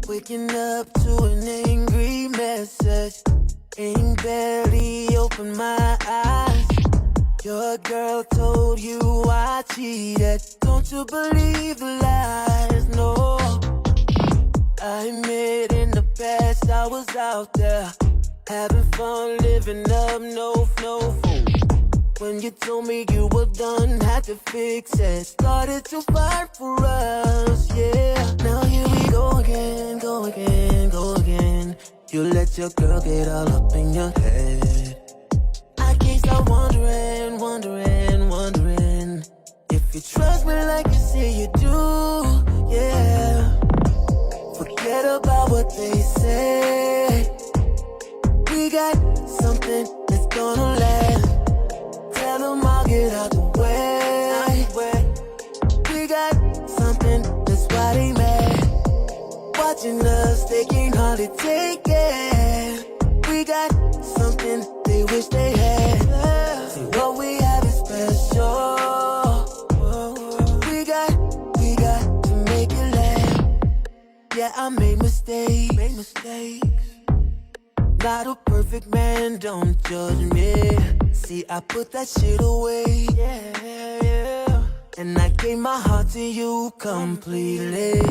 Waking up to an angry message. Ain't barely opened my eyes. Your girl told you I cheated. Don't you believe the lies? No. I admit in the past I was out there having fun, living up, no fool. When you told me you were done, had to fix it. Started to fight for us, yeah. Now here we go again, go again, go again. You let your girl get all up in your head. I can't stop wondering, wondering, wondering if you trust me like you say you do, yeah. Forget about what they say. We got something that's gonna last. Tell them I'll get out the way. We got something, that's why they mad. Watching us, they can hardly take it. We got something they wish they had. See what we have is special. We got to make it last. Yeah, I made mistakes. Not a perfect man, don't judge me. See, I put that shit away, yeah. And I gave my heart to you completely.